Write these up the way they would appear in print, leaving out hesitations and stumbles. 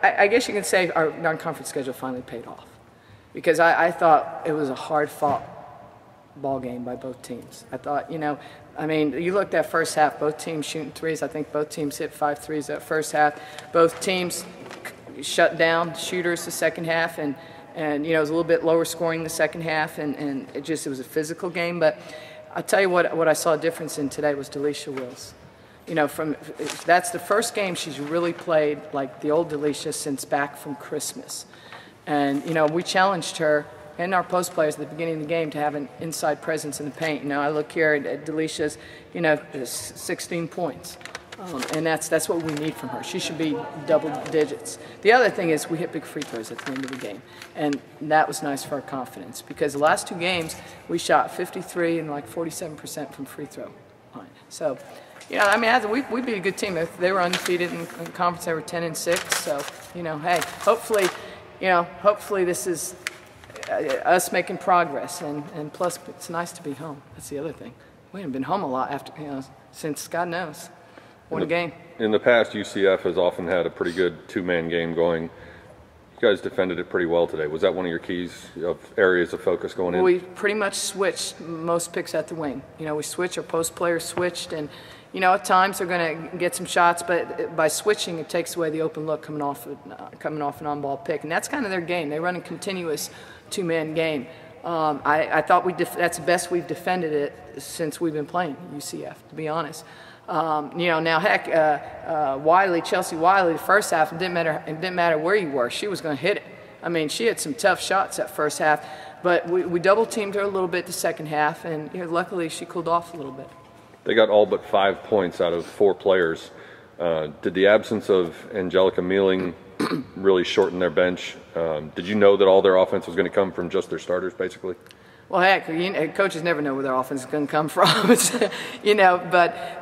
I guess you can say our non-conference schedule finally paid off, because I thought it was a hard-fought ball game by both teams. I thought, I mean, you looked at first half, both teams shooting threes. I think both teams hit 5 threes that first half. Both teams shut down shooters the second half, and it was a little bit lower scoring the second half, and it was a physical game. But I'll tell you what I saw a difference in today was Delisha Wills. That's the first game she's really played like the old Delisha since back from Christmas. And, we challenged her and our post players at the beginning of the game to have an inside presence in the paint. I look here at Delisha's, 16 points. And that's what we need from her. She should be double digits. The other thing is we hit big free throws at the end of the game. And that was nice for our confidence, because the last 2 games we shot 53 and like 47% from free throw line. So, we beat a good team. They were undefeated in conference. They were 10-6. So, hey, hopefully this is us making progress. And plus, it's nice to be home. That's the other thing. We haven't been home a lot since God knows. One game. In the past, UCF has often had a pretty good 2-man game going. You guys defended it pretty well today. Was that one of your keys of areas of focus going in? We pretty much switched most picks at the wing. We switched, our post players switched, and at times they're going to get some shots, but by switching, it takes away the open look coming off an on-ball pick, and that's kind of their game. They run a continuous 2-man game. I thought that's the best we've defended it since we've been playing UCF, to be honest. Now heck, Chelsea Wiley, the first half, it didn't matter where you were, she was going to hit it. I mean, she had some tough shots that first half, but we double teamed her a little bit the second half, and luckily she cooled off a little bit. They got all but 5 points out of 4 players. Did the absence of Angelica Mealing really shorten their bench? Did you know that all their offense was going to come from just their starters, basically? Well, heck, coaches never know where their offense is going to come from,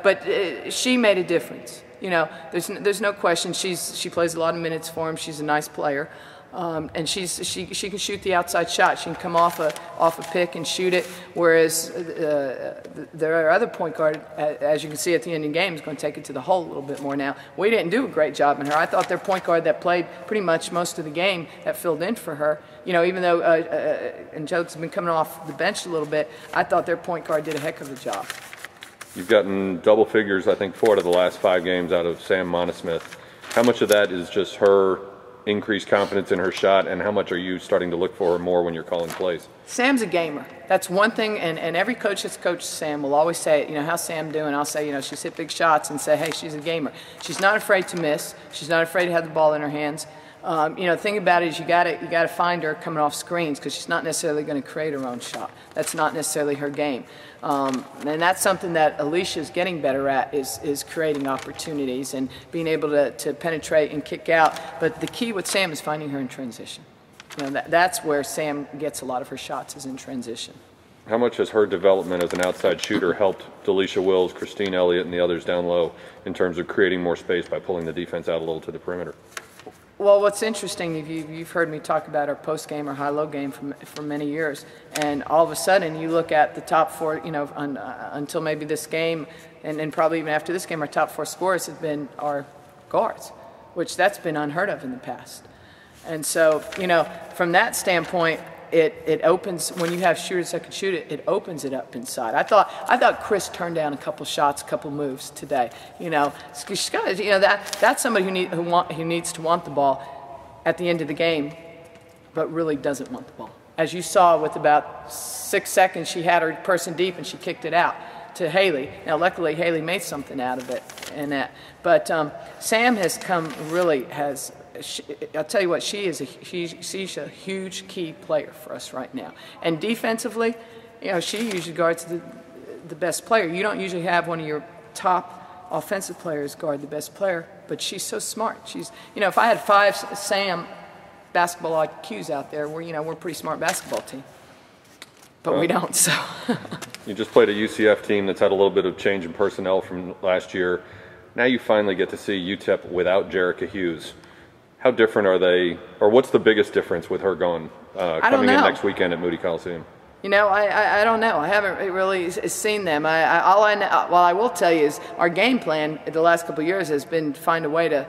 but she made a difference. There's no question. She plays a lot of minutes for him. She's a nice player, and she can shoot the outside shot. She can come off a pick and shoot it. Whereas their other point guard, as you can see at the end of the game, is going to take it to the hole a little bit more now. We didn't do a great job in her. I thought their point guard that played pretty much most of the game, that filled in for her. Even though Angelica's been coming off the bench a little bit, I thought their point guard did a heck of a job. You've gotten double figures, I think, 4 out of the last 5 games out of Sam Mahnesmith. How much of that is just her increased confidence in her shot, and how much are you starting to look for her more when you're calling plays? Sam's a gamer. That's one thing, and every coach that's coached Sam will always say, how's Sam doing? I'll say, she's hit big shots, and say, hey, she's a gamer. She's not afraid to miss. She's not afraid to have the ball in her hands. The thing about it is you got to find her coming off screens, because she's not necessarily going to create her own shot. That's not necessarily her game. And that's something that Alicia is getting better at, is creating opportunities and being able to penetrate and kick out. But the key with Sam is finding her in transition. That's where Sam gets a lot of her shots, is in transition. How much has her development as an outside shooter helped Delisha Wills, Christine Elliott, and the others down low in terms of creating more space by pulling the defense out a little to the perimeter? Well, what's interesting, you've heard me talk about our post-game or high-low game for many years, and all of a sudden you look at the top 4, until maybe this game, and probably even after this game, our top 4 scorers have been our guards, which that's been unheard of in the past. And so, from that standpoint, it opens, when you have shooters that can shoot it, it opens it up inside. I thought Chris turned down a couple shots, a couple moves today. She's got, that's somebody who needs to want the ball at the end of the game, but really doesn't want the ball. As you saw, with about 6 seconds, she had her person deep and she kicked it out to Haley. Now, luckily, Haley made something out of it and that. But Sam has I'll tell you what, she's a huge key player for us right now. And defensively, she usually guards the best player. You don't usually have one of your top offensive players guard the best player, but she's so smart. She's, if I had 5 Sam basketball IQs out there, we're a pretty smart basketball team. But we don't, so. You just played a UCF team that's had a little bit of change in personnel from last year. Now you finally get to see UTEP without Jerica Hughes. How different are they, or what's the biggest difference with her gone coming in next weekend at Moody Coliseum? You know, I don't know. I haven't really seen them. All I know, well, I will tell you is our game plan the last couple of years has been to find a way to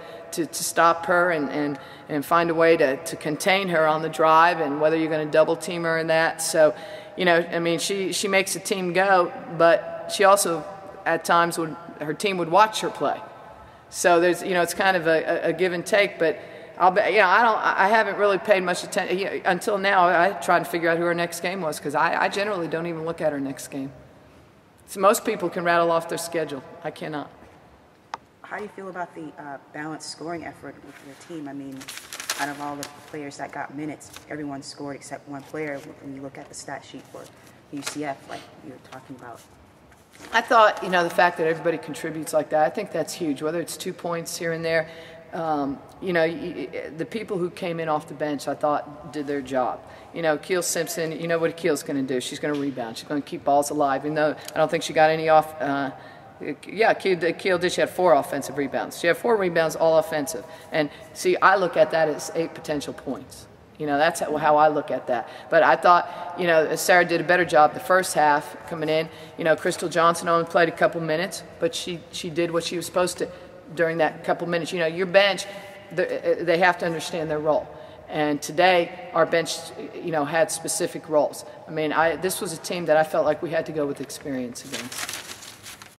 stop her and find a way to contain her on the drive, and whether you're going to double team her in that. So, you know, I mean, she makes the team go, but she also at times her team would watch her play. So there's, you know, it's kind of a give and take, but I haven't really paid much attention until now. I tried to figure out who her next game was, because I generally don't even look at her next game. So most people can rattle off their schedule. I cannot. How do you feel about the balanced scoring effort with your team? I mean, out of all the players that got minutes, everyone scored except one player. When you look at the stat sheet for UCF, like you were talking about. I thought, you know, the fact that everybody contributes like that, I think that's huge. Whether it's 2 points here and there. You know, the people who came in off the bench, I thought, did their job. You know, Keel Simpson, you know what Keel's going to do. She's going to rebound. She's going to keep balls alive. Even though I don't think she got any off. Keel did. She had 4 offensive rebounds. She had 4 rebounds, all offensive. And see, I look at that as 8 potential points. You know, that's how I look at that. But I thought, you know, Sarah did a better job the first half coming in. You know, Crystal Johnson only played a couple minutes, but she did what she was supposed to during that couple minutes. You know, your bench, they have to understand their role. And today, our bench, you know, had specific roles. I mean, this was a team that I felt like we had to go with experience against.